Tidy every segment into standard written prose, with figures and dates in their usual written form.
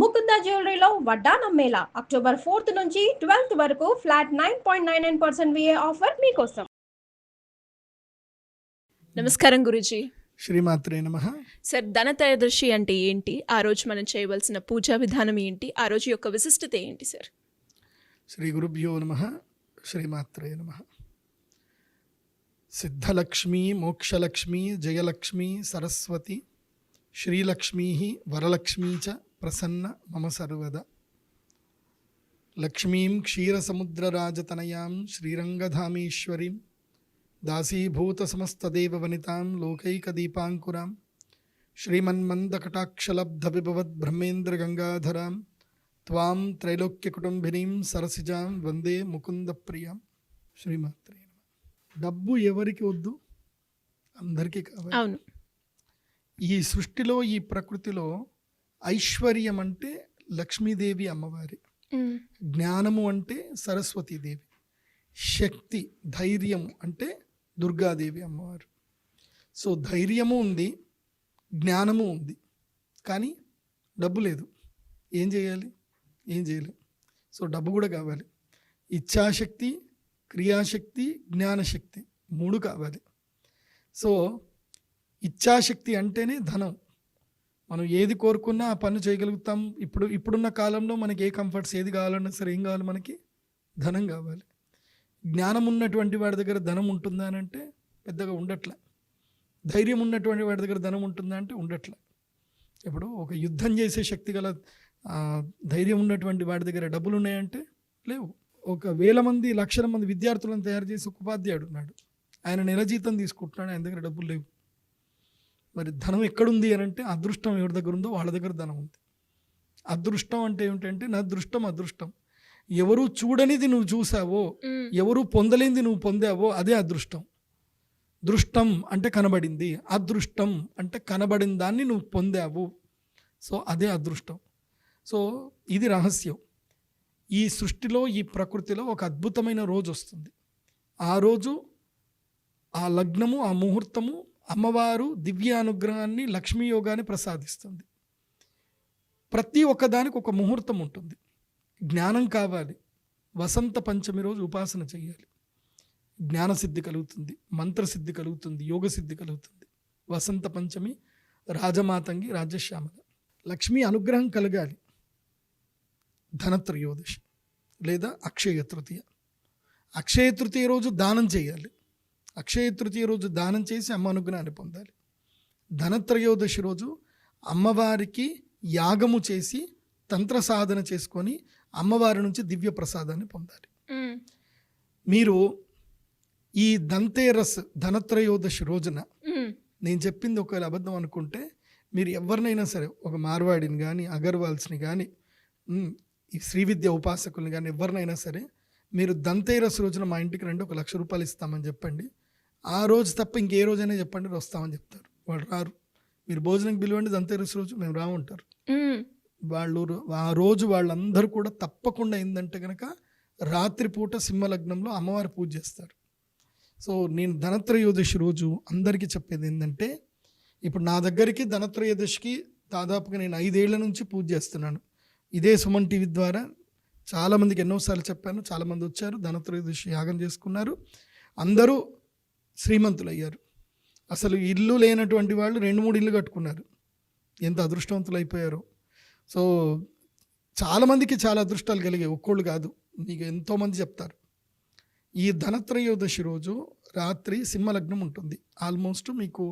ముకుంద జ్యువెలరీలో వడ్డానం Mela October 4th నుంచి 12th వరకు ఫ్లాట్ 9.99% VA ఆఫర్ మీకోసం. నమస్కారం గురుజీ. శ్రీమాత్రే నమః. సార్, ధనత్రయోదశి అంటే ఏంటి? ఆ రోజు మనం చేయవలసిన పూజా విధానం ఏంటి? ఆ రోజు యొక్క విశిష్టత ఏంటి సార్? శ్రీ గురుభ్యో నమః. శ్రీమాత్రే నమః. సిద్ధలక్ష్మీ మోక్షలక్ష్మీ జయలక్ష్మీ సరస్వతి శ్రీలక్ష్మీ వరలక్ష్మీ చ ప్రసన్న మమ సర్వదా. లక్ష్మీం క్షీరసముద్రరాజతనయాం శ్రీరంగధామేశ్వరీం దాసీభూత సమస్తదేవ వనితాం లోకైకదీపాంకురాం శ్రీమన్మందకటాక్షలబ్ధవిభవద్ బ్రహ్మేంద్ర గంగాధరాం త్వాం త్రైలోక్యకుటుంబినీం సరసిజాం వందే ముకుంద ప్రియాం. శ్రీమాత్రే నమః. డబ్బు ఎవరికి వద్దు? అందరికీ కావాలి. అవును. ఈ సృష్టిలో, ఈ ప్రకృతిలో ఐశ్వర్యం అంటే లక్ష్మీదేవి అమ్మవారి, జ్ఞానము అంటే సరస్వతీదేవి, శక్తి ధైర్యం అంటే దుర్గాదేవి అమ్మవారు. సో ధైర్యము ఉంది, జ్ఞానము ఉంది, కానీ డబ్బు లేదు. ఏం చేయాలి? ఏం చేయలేం. సో డబ్బు కూడా కావాలి. ఇచ్ఛాశక్తి, క్రియాశక్తి, జ్ఞానశక్తి మూడు కావాలి. సో ఇచ్ఛాశక్తి అంటేనే ధనం. మనం ఏది కోరుకున్నా ఆ పని చేయగలుగుతాం. ఇప్పుడున్న కాలంలో మనకి ఏ కంఫర్ట్స్ ఏది కావాలన్నా సరే ఏం కావాలి? మనకి ధనం కావాలి. జ్ఞానం ఉన్నటువంటి వాడి దగ్గర ధనం ఉంటుందా అని అంటే పెద్దగా ఉండట్లే. ధైర్యం ఉన్నటువంటి వాడి దగ్గర ధనం ఉంటుందా అంటే ఉండట్లే. ఇప్పుడు ఒక యుద్ధం చేసే శక్తి గల ధైర్యం ఉన్నటువంటి వాడి దగ్గర డబ్బులు ఉన్నాయంటే లేవు. 1,000 మంది 1,00,000 మంది విద్యార్థులను తయారు చేసి ఒక ఉపాధ్యాయుడు ఉన్నాడు, ఆయన నెల జీతం తీసుకుంటున్నాడు, ఆయన దగ్గర డబ్బులు లేవు. మరి ధనం ఎక్కడుంది అని అంటే అదృష్టం ఎవరి దగ్గర ఉందో వాళ్ళ దగ్గర ధనం ఉంది. అదృష్టం అంటే ఏమిటంటే నా దృష్టం అదృష్టం. ఎవరు చూడనిది నువ్వు చూసావో, ఎవరు పొందలేనిది నువ్వు పొందావో అదే అదృష్టం. దృష్టం అంటే కనబడింది, అదృష్టం అంటే కనబడిన దాన్ని నువ్వు పొందావు. సో అదే అదృష్టం. సో ఇది రహస్యం. ఈ సృష్టిలో, ఈ ప్రకృతిలో ఒక అద్భుతమైన రోజు వస్తుంది. ఆ రోజు, ఆ లగ్నము, ఆ ముహూర్తము అమ్మవారు దివ్యానుగ్రహాన్ని, లక్ష్మీ యోగాన్ని ప్రసాదిస్తుంది. ప్రతి ఒక్కదానికి ఒక ముహూర్తం ఉంటుంది. జ్ఞానం కావాలి, వసంత పంచమి రోజు ఉపాసన చేయాలి, జ్ఞానసిద్ధి కలుగుతుంది, మంత్రసిద్ధి కలుగుతుంది, యోగసిద్ధి కలుగుతుంది. వసంత పంచమి, రాజమాతంగి, రాజశ్యామల. లక్ష్మీ అనుగ్రహం కలగాలి. ధనత్రయోదశి లేదా అక్షయ తృతీయ. అక్షయ తృతీయ రోజు దానం చేయాలి. అక్షయ తృతీయ రోజు దానం చేసి అమ్మ అనుగ్రహాన్ని పొందాలి. ధనత్రయోదశి రోజు అమ్మవారికి యాగము చేసి తంత్ర సాధన చేసుకొని అమ్మవారి నుంచి దివ్య ప్రసాదాన్ని పొందాలి. మీరు ఈ దంతేరస్ ధనత్రయోదశి రోజున నేను చెప్పింది ఒకవేళ అబద్ధం అనుకుంటే మీరు ఎవరినైనా సరే, ఒక మార్వాడిని కానీ, అగర్వాల్స్ని కానీ, ఈ శ్రీవిద్య ఉపాసకుల్ని కానీ ఎవరినైనా సరే, మీరు దంతేరస్ రోజున మా ఇంటికి రండి, 1,00,000 రూపాయలు ఇస్తామని చెప్పండి. ఆ రోజు తప్ప ఇంకే రోజైనా చెప్పండి, వస్తామని చెప్తారు. వాళ్ళు రారు. మీరు భోజనం పిలవండి దంతేరస్ రోజు, మేము రామంటారు. వాళ్ళు ఆ రోజు వాళ్ళందరూ కూడా తప్పకుండా ఏంటంటే కనుక రాత్రిపూట సింహలగ్నంలో అమ్మవారి పూజ చేస్తారు. సో నేను ధనత్రయోదశి రోజు అందరికీ చెప్పేది ఏంటంటే, ఇప్పుడు నా దగ్గరికి ధనత్రయోదశికి దాదాపుగా నేను 5 ఏళ్ల నుంచి పూజ చేస్తున్నాను. ఇదే సుమన్ టీవీ ద్వారా చాలామందికి ఎన్నోసార్లు చెప్పాను. చాలామంది వచ్చారు, ధనత్రయోదశి యాగం చేసుకున్నారు, అందరూ శ్రీమంతులు అయ్యారు. అసలు ఇల్లు లేనటువంటి వాళ్ళు 2-3 ఇల్లు కట్టుకున్నారు. ఎంత అదృష్టవంతులు అయిపోయారో. సో చాలామందికి చాలా అదృష్టాలు కలిగాయి, ఒక్కోళ్ళు కాదు, మీకు ఎంతోమంది చెప్తారు. ఈ ధనత్రయోదశి రోజు రాత్రి సింహలగ్నం ఉంటుంది. ఆల్మోస్ట్ మీకు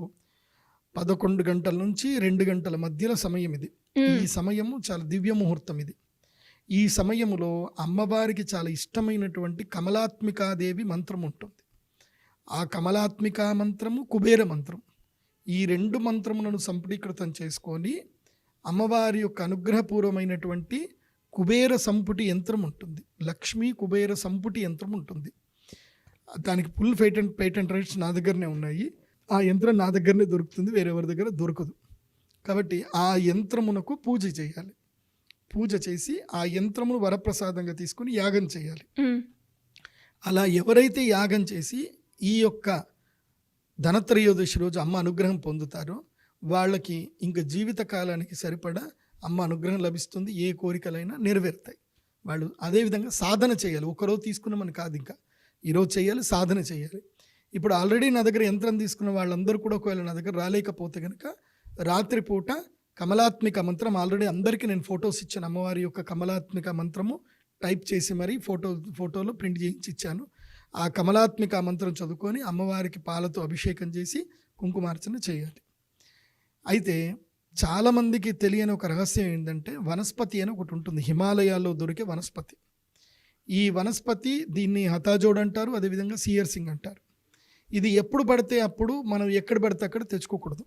11 గంటల నుంచి 2 గంటల మధ్యలో సమయం ఇది. ఈ సమయము చాలా దివ్య ముహూర్తం ఇది. ఈ సమయములో అమ్మవారికి చాలా ఇష్టమైనటువంటి కమలాత్మికాదేవి మంత్రం ఉంటుంది. ఆ కమలాత్మికా మంత్రము, కుబేర మంత్రం, ఈ 2 మంత్రములను సంపుటీకృతం చేసుకొని అమ్మవారి యొక్క అనుగ్రహపూర్వమైనటువంటి కుబేర సంపుటి యంత్రం ఉంటుంది. లక్ష్మీ కుబేర సంపుటి యంత్రం ఉంటుంది. దానికి ఫుల్ పేటెంట్ రైట్స్ నా దగ్గరనే ఉన్నాయి. ఆ యంత్రం నా దగ్గరనే దొరుకుతుంది, వేరెవరి దగ్గర దొరకదు. కాబట్టి ఆ యంత్రమునకు పూజ చేయాలి. పూజ చేసి ఆ యంత్రమును వరప్రసాదంగా తీసుకుని యాగం చేయాలి. అలా ఎవరైతే యాగం చేసి ఈ యొక్క ధనత్రయోదశి రోజు అమ్మ అనుగ్రహం పొందుతారో వాళ్ళకి ఇంక జీవితకాలానికి సరిపడా అమ్మ అనుగ్రహం లభిస్తుంది, ఏ కోరికలైనా నెరవేరుతాయి. వాళ్ళు అదేవిధంగా సాధన చేయాలి. ఒకరోజు తీసుకున్నామని కాదు, ఇంకా ఈరోజు చేయాలి, సాధన చేయాలి. ఇప్పుడు ఆల్రెడీ నా దగ్గర యంత్రం తీసుకున్న వాళ్ళందరూ కూడా ఒకవేళ నా దగ్గర రాలేకపోతే కనుక రాత్రిపూట కమలాత్మిక మంత్రం ఆల్రెడీ అందరికీ నేను ఫొటోస్ ఇచ్చాను. అమ్మవారి యొక్క కమలాత్మిక మంత్రము టైప్ చేసి మరీ ఫోటోలో ప్రింట్ చేయించి ఇచ్చాను. ఆ కమలాత్మిక మంత్రం చదువుకొని అమ్మవారికి పాలతో అభిషేకం చేసి కుంకుమార్చన చేయాలి. అయితే చాలామందికి తెలియని ఒక రహస్యం ఏంటంటే వనస్పతి అని ఒకటి ఉంటుంది, హిమాలయాల్లో దొరికే వనస్పతి. ఈ వనస్పతి దీన్ని హతాజోడ్ అంటారు, అదేవిధంగా సియర్ సింగ్ అంటారు. ఇది ఎప్పుడు పడితే అప్పుడు మనం ఎక్కడ పడితే అక్కడ తెచ్చుకోకూడదు.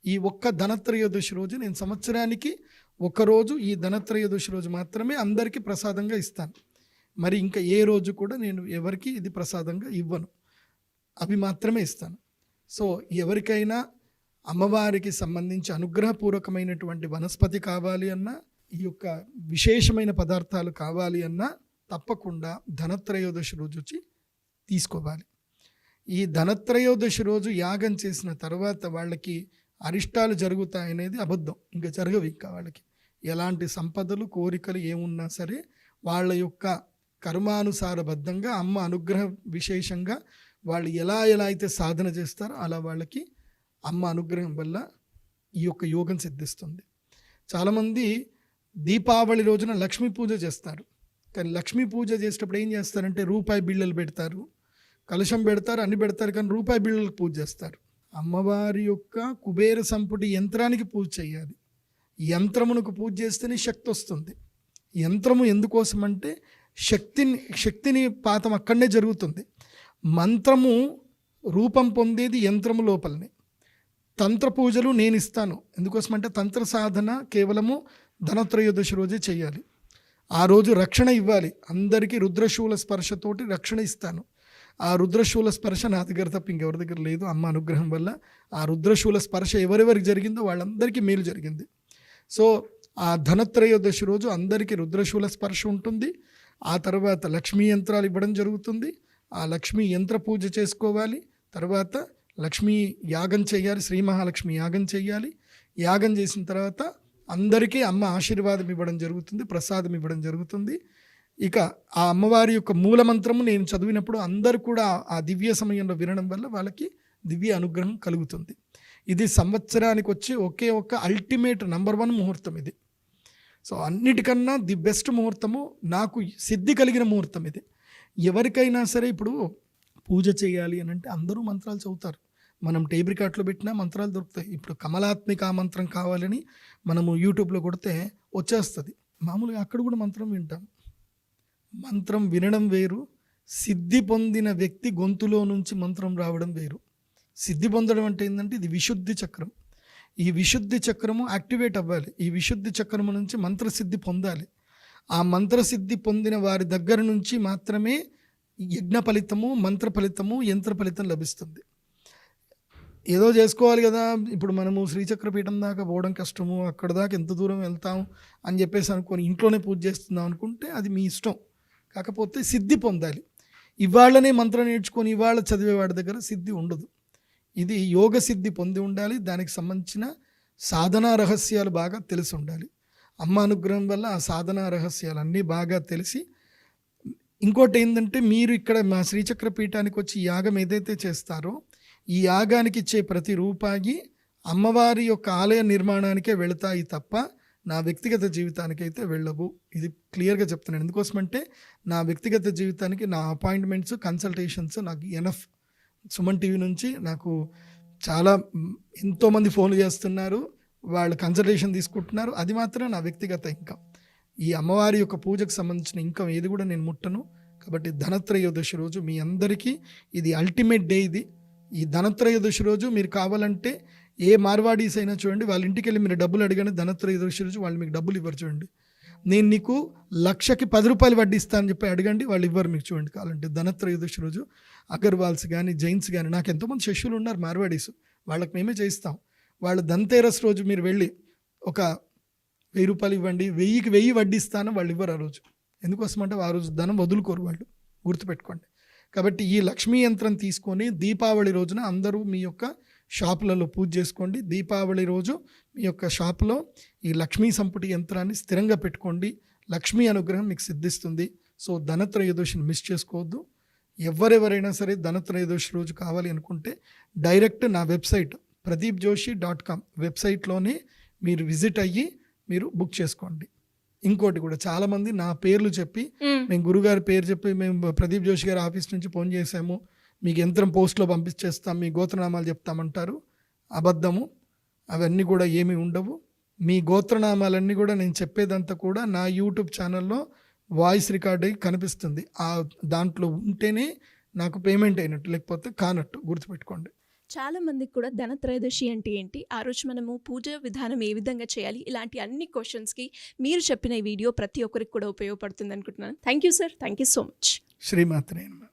ఈ ఒక్క ధనత్రయోదశి రోజు నేను సంవత్సరానికి ఒకరోజు ఈ ధనత్రయోదశి రోజు మాత్రమే అందరికీ ప్రసాదంగా ఇస్తాను. మరి ఇంకా ఏ రోజు కూడా నేను ఎవరికి ఇది ప్రసాదంగా ఇవ్వను, అవి మాత్రమే ఇస్తాను. సో ఎవరికైనా అమ్మవారికి సంబంధించి అనుగ్రహపూర్వకమైనటువంటి వనస్పతి కావాలి అన్నా, ఈ యొక్క విశేషమైన పదార్థాలు కావాలి అన్నా తప్పకుండా ధనత్రయోదశి రోజు వచ్చి తీసుకోవాలి. ఈ ధనత్రయోదశి రోజు యాగం చేసిన తర్వాత వాళ్ళకి అరిష్టాలు జరుగుతాయనేది అబద్ధం. ఇంకా జరగవు. ఇంకా వాళ్ళకి ఎలాంటి సంపదలు కోరికలు ఏమున్నా సరే వాళ్ళ యొక్క కర్మానుసారబద్ధంగా అమ్మ అనుగ్రహం విశేషంగా వాళ్ళు ఎలా అయితే సాధన చేస్తారో అలా వాళ్ళకి అమ్మ అనుగ్రహం వల్ల ఈ యొక్క యోగం సిద్ధిస్తుంది. చాలామంది దీపావళి రోజున లక్ష్మీ పూజ చేస్తారు. కానీ లక్ష్మీ పూజ చేసేటప్పుడు ఏం చేస్తారంటే రూపాయి బిళ్ళలు పెడతారు, కలశం పెడతారు, అన్ని పెడతారు, కానీ రూపాయి బిళ్ళలకు పూజ చేస్తారు. అమ్మవారి యొక్క కుబేర సంపుటి యంత్రానికి పూజ చేయాలి. యంత్రమునకు పూజ చేస్తేనే శక్తి వస్తుంది. యంత్రము ఎందుకోసం అంటే శక్తిని పాతం అక్కడనే జరుగుతుంది. మంత్రము రూపం పొందేది యంత్రము లోపలనే. తంత్ర పూజలు నేను ఇస్తాను. ఎందుకోసమంటే తంత్ర సాధన కేవలము ధనత్రయోదశి రోజే చేయాలి. ఆ రోజు రక్షణ ఇవ్వాలి. అందరికీ రుద్రశూల స్పర్శతోటి రక్షణ ఇస్తాను. ఆ రుద్రశూల స్పర్శ నా దగ్గర తప్ప ఇంకెవరి దగ్గర లేదు. అమ్మ అనుగ్రహం వల్ల ఆ రుద్రశూల స్పర్శ ఎవరెవరికి జరిగిందో వాళ్ళందరికీ మేలు జరిగింది. సో ఆ ధనత్రయోదశి రోజు అందరికీ రుద్రశూల స్పర్శ ఉంటుంది. ఆ తర్వాత లక్ష్మీ యంత్రాలు ఇవ్వడం జరుగుతుంది. ఆ లక్ష్మీ యంత్ర పూజ చేసుకోవాలి. తర్వాత లక్ష్మీ యాగం చేయాలి, శ్రీ మహాలక్ష్మి యాగం చేయాలి. యాగం చేసిన తర్వాత అందరికీ అమ్మ ఆశీర్వాదం ఇవ్వడం జరుగుతుంది, ప్రసాదం ఇవ్వడం జరుగుతుంది. ఇక ఆ అమ్మవారి యొక్క మూలమంత్రము నేను చదివినప్పుడు అందరూ కూడా ఆ దివ్య సమయంలో వినడం వల్ల వాళ్ళకి దివ్య అనుగ్రహం కలుగుతుంది. ఇది సంవత్సరానికి వచ్చి ఒకే ఒక్క అల్టిమేట్ నంబర్ 1 ముహూర్తం ఇది. సో అన్నిటికన్నా ది బెస్ట్ ముహూర్తము, నాకు సిద్ధి కలిగిన ముహూర్తం ఇది. ఎవరికైనా సరే ఇప్పుడు పూజ చేయాలి అని అంటే అందరూ మంత్రాలు చదువుతారు. మనం టేప్ రికార్డ్లో పెట్టినా మంత్రాలు దొరుకుతాయి. ఇప్పుడు కమలాత్మిక మంత్రం కావాలని మనము యూట్యూబ్లో కొడితే వచ్చేస్తుంది. మామూలుగా అక్కడ కూడా మంత్రం వింటాం. మంత్రం వినడం వేరు, సిద్ధి పొందిన వ్యక్తి గొంతులో నుంచి మంత్రం రావడం వేరు. సిద్ధి పొందడం అంటే ఏంటంటే ఇది విశుద్ధి చక్రం. ఈ విశుద్ధి చక్రము యాక్టివేట్ అవ్వాలి. ఈ విశుద్ధి చక్రము నుంచి మంత్రసిద్ధి పొందాలి. ఆ మంత్రసిద్ధి పొందిన వారి దగ్గర నుంచి మాత్రమే యజ్ఞ ఫలితము, మంత్ర ఫలితము, యంత్ర ఫలితం లభిస్తుంది. ఏదో చేసుకోవాలి కదా, ఇప్పుడు మనము శ్రీచక్రపీఠం దాకా పోవడం కష్టము, అక్కడ దాకా ఎంత దూరం వెళ్తాం అని చెప్పేసి అనుకొని ఇంట్లోనే పూజ చేస్తున్నాం అనుకుంటే అది మీ ఇష్టం. కాకపోతే సిద్ధి పొందాలి. ఇవాళనే మంత్రం నేర్చుకొని ఇవాళ చదివేవాడి దగ్గర సిద్ధి ఉండదు. ఇది యోగ సిద్ధి పొంది ఉండాలి. దానికి సంబంధించిన సాధనా రహస్యాలు బాగా తెలిసి ఉండాలి. అమ్మ అనుగ్రహం వల్ల ఆ సాధనా రహస్యాలు అన్నీ బాగా తెలిసి, ఇంకోటి ఏంటంటే మీరు ఇక్కడ మా శ్రీచక్ర పీఠానికి వచ్చి యాగం ఏదైతే చేస్తారో ఈ యాగానికి ఇచ్చే ప్రతి రూపాయి అమ్మవారి యొక్క ఆలయ నిర్మాణానికే వెళతాయి తప్ప నా వ్యక్తిగత జీవితానికి అయితే వెళ్ళవు. ఇది క్లియర్గా చెప్తున్నాను. ఎందుకోసమంటే నా వ్యక్తిగత జీవితానికి నా అపాయింట్మెంట్స్, కన్సల్టేషన్స్ నాకు ఎనఫ్. సుమన్ టీవీ నుంచి నాకు చాలా ఎంతోమంది ఫోన్లు చేస్తున్నారు, వాళ్ళు కన్సల్టేషన్ తీసుకుంటున్నారు. అది మాత్రం నా వ్యక్తిగత ఇన్కమ్. ఈ అమ్మవారి యొక్క పూజకు సంబంధించిన ఇన్కమ్ ఏది కూడా నేను ముట్టను. కాబట్టి ధనత్రయోదశి రోజు మీ అందరికీ ఇది అల్టిమేట్ డే. ఇది ఈ ధనత్రయోదశి రోజు మీరు కావాలంటే ఏ మార్వాడీస్ అయినా చూడండి, వాళ్ళ ఇంటికి వెళ్ళి మీరు డబ్బులు అడిగానే ధనత్రయోదశి రోజు వాళ్ళు మీకు డబ్బులు ఇవ్వరు. చూడండి, నేను నీకు 1,00,000కి 10 రూపాయలు వడ్డీ ఇస్తానని చెప్పి అడగండి, వాళ్ళు ఇవ్వరు మీకు. చూడండి, కావాలంటే ధనత్రయోదశి రోజు అగర్వాల్స్ కానీ, జైన్స్ కానీ, నాకు ఎంతోమంది శిష్యులు ఉన్నారు మార్వాడీస్, వాళ్ళకి మేమే చేయిస్తాం. వాళ్ళు ధన్తేరస్ రోజు మీరు వెళ్ళి ఒక 1000 రూపాయలు ఇవ్వండి, 1000కి 1000 వడ్డీ ఇస్తాను, వాళ్ళు ఇవ్వరు ఆ రోజు. ఎందుకోసమంటే ఆ రోజు ధనం వదులుకోరు వాళ్ళు, గుర్తుపెట్టుకోండి. కాబట్టి ఈ లక్ష్మీ యంత్రం తీసుకొని దీపావళి రోజున అందరూ మీ యొక్క షాపులలో పూజ చేసుకోండి. దీపావళి రోజు మీ యొక్క షాపులో ఈ లక్ష్మీ సంపుటి యంత్రాన్ని స్థిరంగా పెట్టుకోండి. లక్ష్మీ అనుగ్రహం మీకు సిద్ధిస్తుంది. సో ధనత్రయోదశిని మిస్ చేసుకోవద్దు. ఎవరెవరైనా సరే ధనత్రయోదశి రోజు కావాలి అనుకుంటే డైరెక్ట్ నా వెబ్సైట్ pradeepjoshi.com వెబ్సైట్లోనే మీరు విజిట్ అయ్యి మీరు బుక్ చేసుకోండి. ఇంకోటి కూడా చాలామంది నా పేర్లు చెప్పి మేము గురుగారి పేరు చెప్పి మేము ప్రదీప్ జోషి గారి ఆఫీస్ నుంచి ఫోన్ చేసాము, మీకు యంత్రం పోస్ట్లో పంపించేస్తాం, మీ గోత్రనామాలు చెప్తామంటారు. అబద్ధము. అవన్నీ కూడా ఏమీ ఉండవు. మీ గోత్రనామాలన్నీ కూడా నేను చెప్పేదంతా కూడా నా యూట్యూబ్ ఛానల్లో వాయిస్ రికార్డ్ అయ్యి కనిపిస్తుంది. దాంట్లో ఉంటేనే నాకు పేమెంట్ అయినట్టు, లేకపోతే కానట్టు గుర్తుపెట్టుకోండి. చాలా మందికి కూడా ధనత్రయోదశి అంటే ఏంటి, ఆ రోజు మనము పూజ విధానం ఏ విధంగా చేయాలి, ఇలాంటి అన్ని క్వశ్చన్స్కి మీరు చెప్పిన ఈ వీడియో ప్రతి ఒక్కరికి కూడా ఉపయోగపడుతుంది అనుకుంటున్నాను. Thank you sir. Thank you so much. శ్రీమాత్రే నమః.